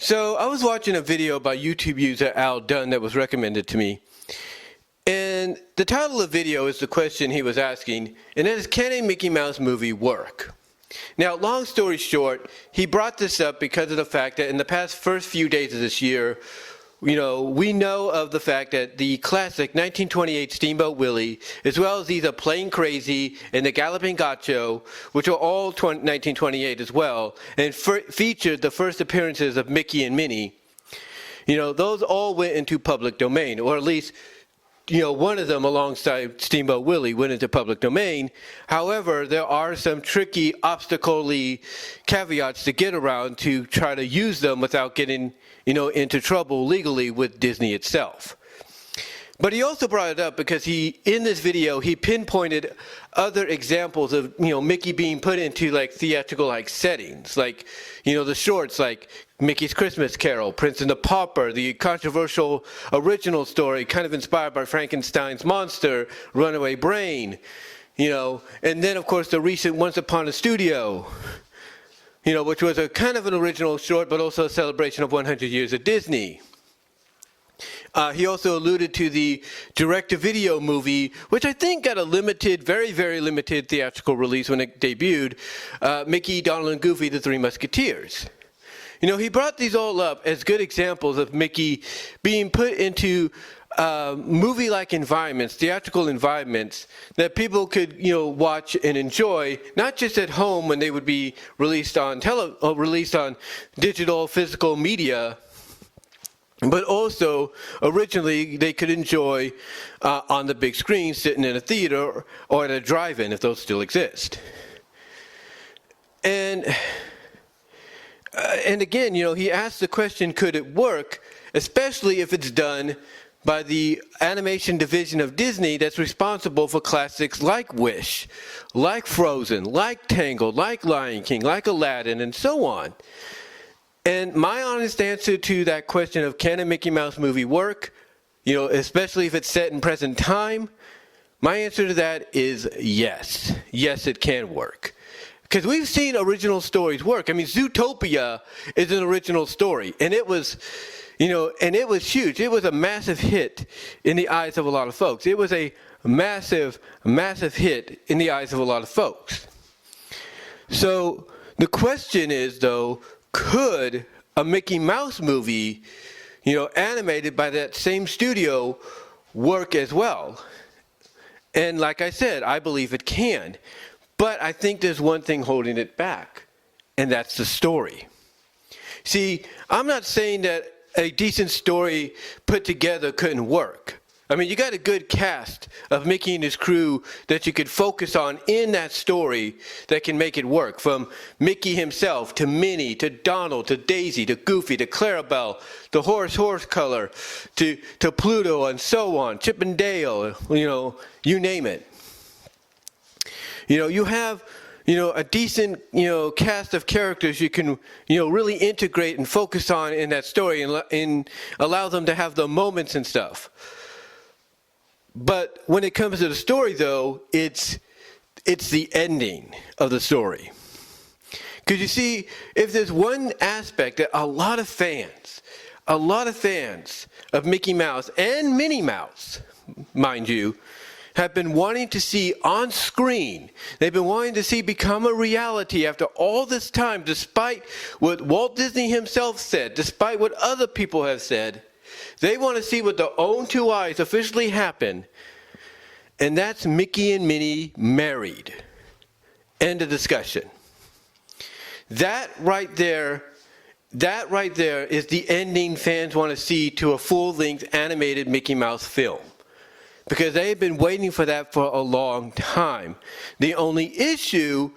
So I was watching a video by YouTube user Aldone that was recommended to me. And the title of the video is the question he was asking, and that is, can a Mickey Mouse movie work? Now, long story short, he brought this up because of the fact that in the first few days of this year, we know of the fact that the classic 1928 Steamboat Willie, as well as these are Plain Crazy and the Galloping Gaucho, which are all 1928 as well, and featured the first appearances of Mickey and Minnie, those all went into public domain, or at least one of them alongside Steamboat Willie went into public domain. However, there are some tricky, obstacle-y caveats to get around to try to use them without getting, into trouble legally with Disney itself. But he also brought it up because in this video, he pinpointed other examples of, Mickey being put into theatrical settings, the shorts like Mickey's Christmas Carol, Prince and the Pauper, the controversial original story kind of inspired by Frankenstein's monster, Runaway Brain, and then of course the recent Once Upon a Studio, which was a kind of an original short, but also a celebration of 100 years of Disney. He also alluded to the direct-to-video movie, which I think got a limited, very, very limited theatrical release when it debuted, Mickey, Donald, and Goofy, the Three Musketeers. He brought these all up as good examples of Mickey being put into movie-like environments, theatrical environments, that people could, watch and enjoy, not just at home when they would be released on digital, physical media, but also, originally, they could enjoy on the big screen, sitting in a theater or at a drive-in, if those still exist. And again, he asked the question, could it work, especially if it's done by the animation division of Disney that's responsible for classics like Wish, like Frozen, like Tangled, like Lion King, like Aladdin, and so on. And my honest answer to that question of can a Mickey Mouse movie work, especially if it's set in present time, my answer to that is yes. Yes, it can work. Because we've seen original stories work. I mean, Zootopia is an original story, and it was, and it was huge. It was a massive hit in the eyes of a lot of folks. It was a massive, massive hit in the eyes of a lot of folks. So the question is, though, could a Mickey Mouse movie, animated by that same studio, work as well? And like I said, I believe it can. But I think there's one thing holding it back, and that's the story. See, I'm not saying that a decent story put together couldn't work. I mean, you got a good cast of Mickey and his crew that you could focus on in that story that can make it work. From Mickey himself, to Minnie, to Donald, to Daisy, to Goofy, to Clarabelle, to Horse Color, to Pluto, and so on, Chip and Dale, you name it. You have, a decent, cast of characters you can, really integrate and focus on in that story and allow them to have the moments and stuff. But when it comes to the story, though, it's the ending of the story. Because you see, if there's one aspect that a lot of fans of Mickey Mouse and Minnie Mouse, mind you, have been wanting to see on screen, they've been wanting to see become a reality after all this time, despite what Walt Disney himself said, despite what other people have said, they want to see with their own two eyes officially happen, and that's Mickey and Minnie married. End of discussion. That right there is the ending fans want to see to a full-length animated Mickey Mouse film, because they've been waiting for that for a long time. The only issue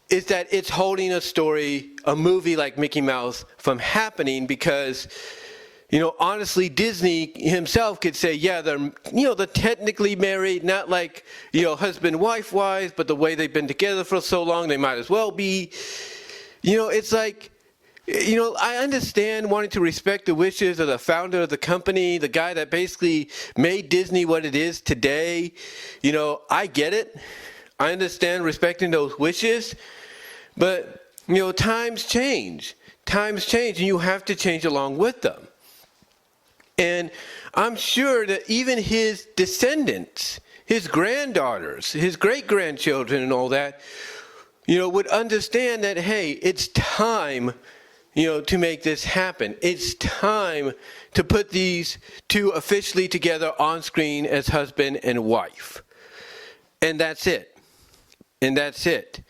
is that it's holding a movie like Mickey Mouse from happening because, honestly, Disney himself could say, yeah, they're technically married, not like, husband-wife wise, but the way they've been together for so long, they might as well be. It's like, I understand wanting to respect the wishes of the founder of the company, the guy that basically made Disney what it is today. I get it. I understand respecting those wishes. But Times change. Times change, and you have to change along with them. And I'm sure that even his descendants, his granddaughters, his great-grandchildren and all that, would understand that, hey, it's time, to make this happen. It's time to put these two officially together on screen as husband and wife. And that's it. And that's it.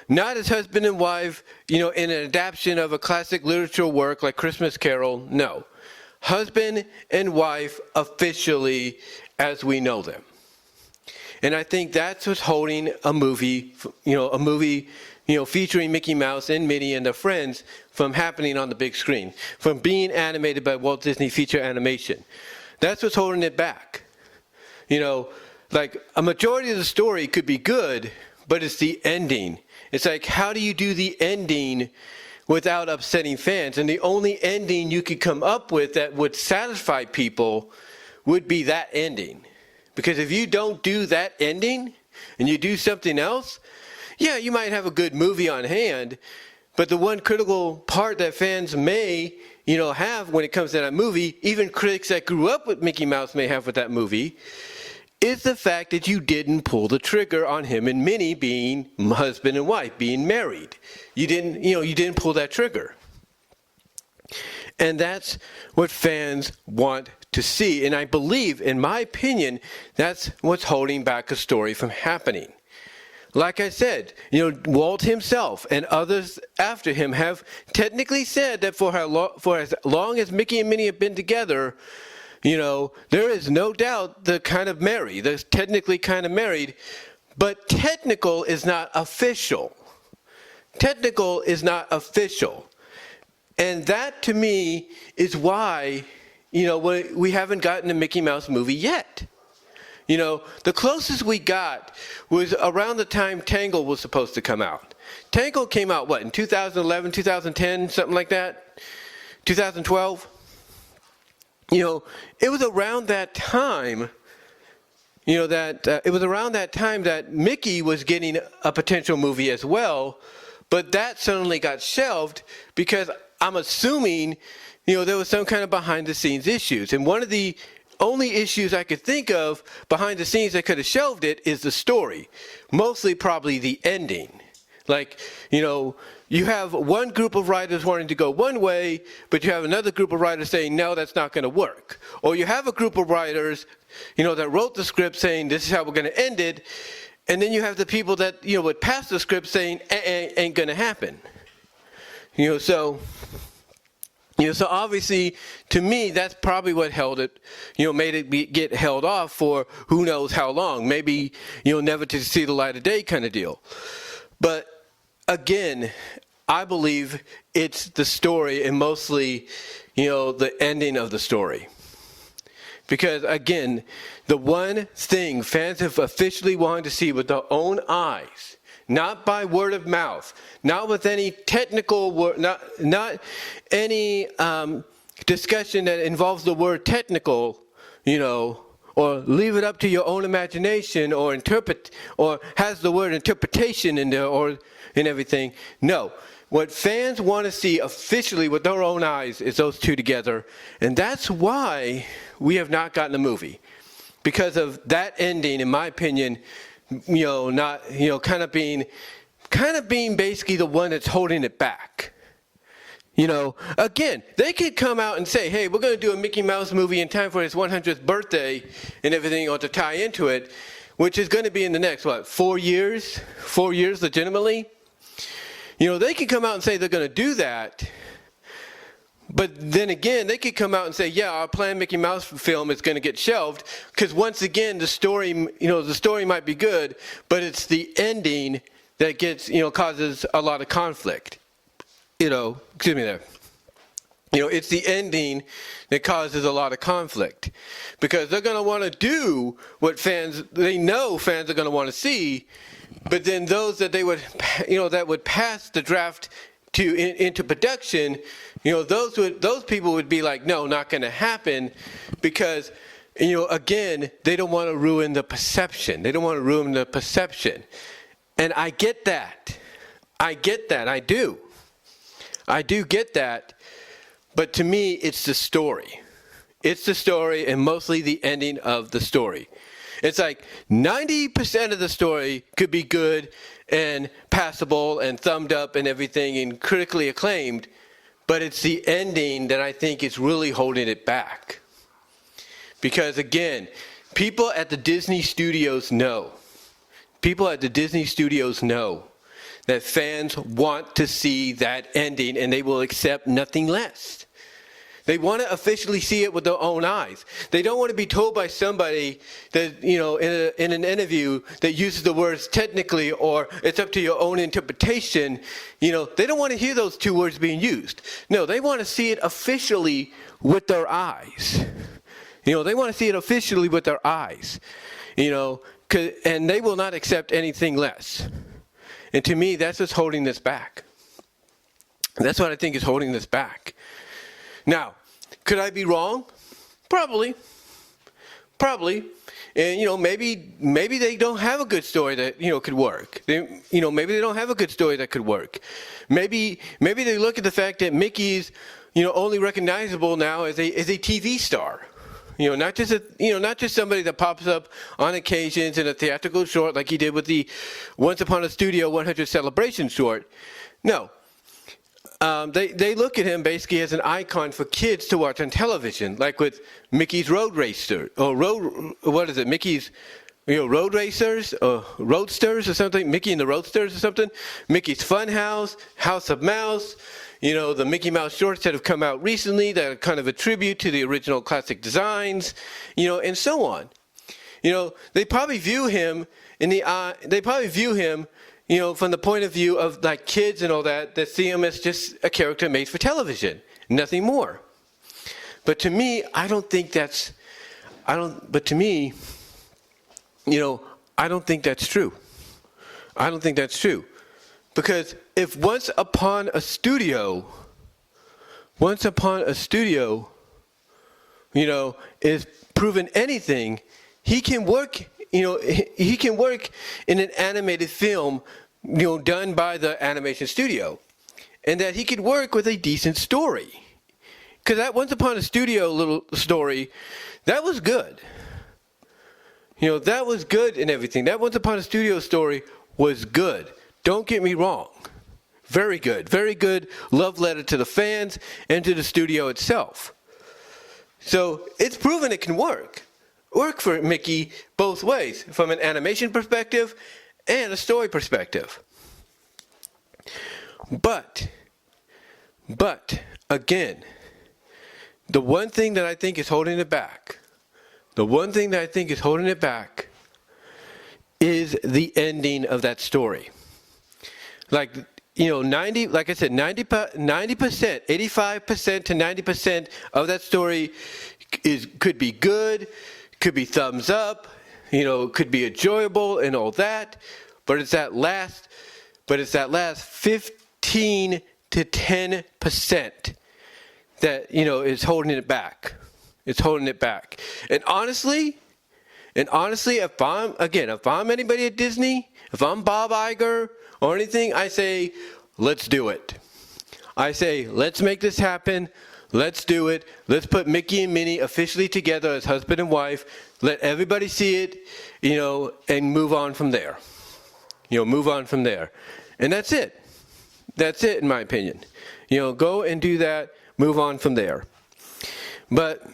Not as husband and wife, in an adaptation of a classic literature work like Christmas Carol. No. Husband and wife officially as we know them. And I think that's what's holding a movie featuring Mickey Mouse and Minnie and their friends from happening on the big screen, from being animated by Walt Disney Feature Animation. That's what's holding it back. Like a majority of the story could be good, but it's the ending. It's like, how do you do the ending without upsetting fans? And the only ending you could come up with that would satisfy people would be that ending. Because if you don't do that ending and you do something else, yeah, you might have a good movie on hand, but the one critical part that fans may, have when it comes to that movie, even critics that grew up with Mickey Mouse may have with that movie, is the fact that you didn't pull the trigger on him and Minnie being husband and wife, being married. You didn't pull that trigger. And that's what fans want to see. And I believe, in my opinion, that's what's holding back a story from happening. Like I said, Walt himself and others after him have technically said that for as long as Mickey and Minnie have been together, there is no doubt they're kind of married. They're technically kind of married, but technical is not official. Technical is not official. And that, to me, is why, we haven't gotten a Mickey Mouse movie yet. The closest we got was around the time Tangled was supposed to come out. Tangled came out, in 2011, 2010, something like that? 2012? It was around that time, that Mickey was getting a potential movie as well, but that suddenly got shelved because I'm assuming, there was some kind of behind-the-scenes issues. And one of the only issues I could think of behind the scenes that could have shelved it is the story. Mostly probably the ending. Like, you have one group of writers wanting to go one way, but you have another group of writers saying, no, that's not going to work. Or you have a group of writers, that wrote the script saying, this is how we're going to end it. And then you have the people that, would pass the script saying, ain't going to happen. So obviously, to me, that's probably what held it, made it get held off for who knows how long. Maybe, never to see the light of day kind of deal. But again, I believe it's the story and mostly, the ending of the story. Because again, the one thing fans have officially wanted to see with their own eyes, not by word of mouth, not with any technical word, not any discussion that involves the word technical, or leave it up to your own imagination, or interpret, or has the word interpretation in there, or in everything. No, what fans want to see officially with their own eyes is those two together, and that's why we have not gotten a movie, because of that ending, in my opinion. Kind of being basically the one that's holding it back. Again, they could come out and say, hey, we're going to do a Mickey Mouse movie in time for his 100th birthday and everything, or to tie into it, which is going to be in the next, 4 years? 4 years legitimately? They could come out and say they're going to do that. But then again, they could come out and say, yeah, our planned Mickey Mouse film is going to get shelved, because once again, the story might be good, but it's the ending that gets, causes a lot of conflict. Excuse me there. It's the ending that causes a lot of conflict, because they're going to want to do what they know fans are going to want to see, but then those that they would, that would pass the draft into production, those people would be like, no, not going to happen, because, again, they don't want to ruin the perception. They don't want to ruin the perception. And I get that. I get that. I do. I do get that. But to me, it's the story. It's the story and mostly the ending of the story. It's like 90% of the story could be good and passable and thumbed up and everything and critically acclaimed, but it's the ending that I think is really holding it back. Because again, people at the Disney studios know that fans want to see that ending and they will accept nothing less. They want to officially see it with their own eyes. They don't want to be told by somebody that, in an interview that uses the words technically or it's up to your own interpretation. They don't want to hear those two words being used. No, they want to see it officially with their eyes. They want to see it officially with their eyes. And they will not accept anything less. And to me, that's what's holding this back. That's what I think is holding this back. Now, could I be wrong? Probably. And, maybe they don't have a good story that, could work. Maybe they don't have a good story that could work. Maybe they look at the fact that Mickey's, only recognizable now as a TV star. Not just somebody that pops up on occasions in a theatrical short like he did with the Once Upon a Studio 100 Celebration short. No. They look at him basically as an icon for kids to watch on television, like with Mickey's Road Racer, or Mickey's, Road Racers, or Roadsters or something, Mickey and the Roadsters or something, Mickey's Funhouse, House of Mouse, the Mickey Mouse shorts that have come out recently that are kind of a tribute to the original classic designs, and so on. They probably view him from the point of view of like kids and all that see him as just a character made for television, nothing more. But to me, I don't think that's true. I don't think that's true. Because if Once Upon a Studio, is proven anything, he can work in an animated film, done by the animation studio, and that he could work with a decent story. Because that Once Upon a Studio little story, that was good. That was good and everything. That Once Upon a Studio story was good. Don't get me wrong. Very good. Very good love letter to the fans and to the studio itself. So it's proven it can work for Mickey both ways, from an animation perspective and a story perspective. But again, the one thing that I think is holding it back, is the ending of that story. Like I said, 90%, 85% to 90% of that story could be good, could be thumbs up, could be enjoyable and all that, but it's that last 15 to 10% that is holding it back. It's holding it back. And honestly, if I'm anybody at Disney, if I'm Bob Iger or anything, I say, let's do it. I say, let's make this happen. Let's do it. Let's put Mickey and Minnie officially together as husband and wife. Let everybody see it, and move on from there. And that's it. That's it, in my opinion. Go and do that. Move on from there. But,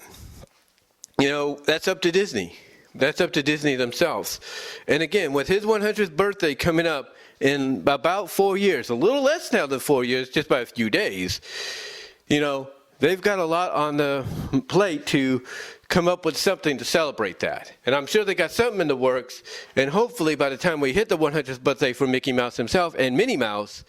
that's up to Disney. That's up to Disney themselves. And again, with his 100th birthday coming up in about 4 years, a little less now than 4 years, just by a few days, they've got a lot on the plate to come up with something to celebrate that. And I'm sure they got something in the works. And hopefully by the time we hit the 100th birthday for Mickey Mouse himself and Minnie Mouse,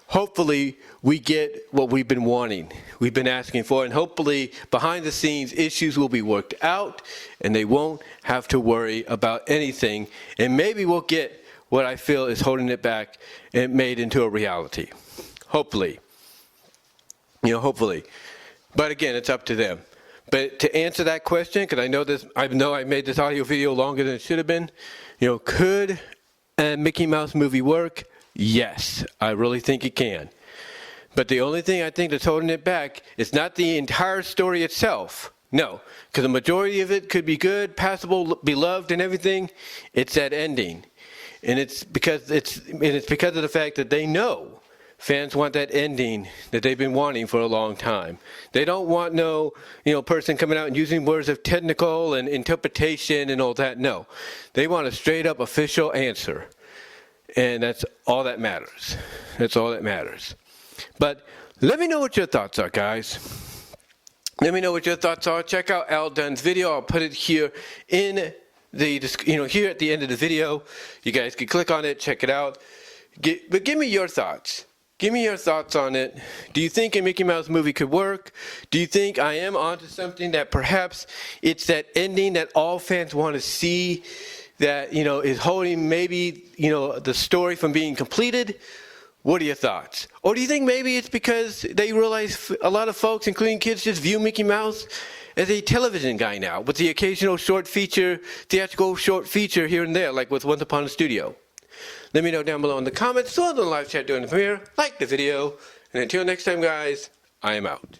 hopefully we get what we've been wanting, we've been asking for, and hopefully behind the scenes issues will be worked out and they won't have to worry about anything, and maybe we'll get what I feel is holding it back and made into a reality. Hopefully. Hopefully. But again, it's up to them. But to answer that question, because I know I made this audio video longer than it should have been, could a Mickey Mouse movie work? Yes, I really think it can. But the only thing I think that's holding it back is not the entire story itself. No, because the majority of it could be good, passable, beloved, and everything. It's that ending, and it's because of the fact that they know fans want that ending that they've been wanting for a long time. They don't want no, person coming out and using words of technical and interpretation and all that. No, they want a straight up official answer, and that's all that matters. That's all that matters. But let me know what your thoughts are, guys. Let me know what your thoughts are. Check out Aldone's video. I'll put it here in the, here at the end of the video. You guys can click on it, check it out. But give me your thoughts. Give me your thoughts on it. Do you think a Mickey Mouse movie could work? Do you think I am onto something, that perhaps it's that ending that all fans want to see, that, is holding maybe, the story from being completed? What are your thoughts? Or do you think maybe it's because they realize a lot of folks, including kids, just view Mickey Mouse as a television guy now, with the occasional theatrical short feature here and there, like with Once Upon a Studio? Let me know down below in the comments, or in the live chat during the premiere. Like the video, and until next time, guys, I am out.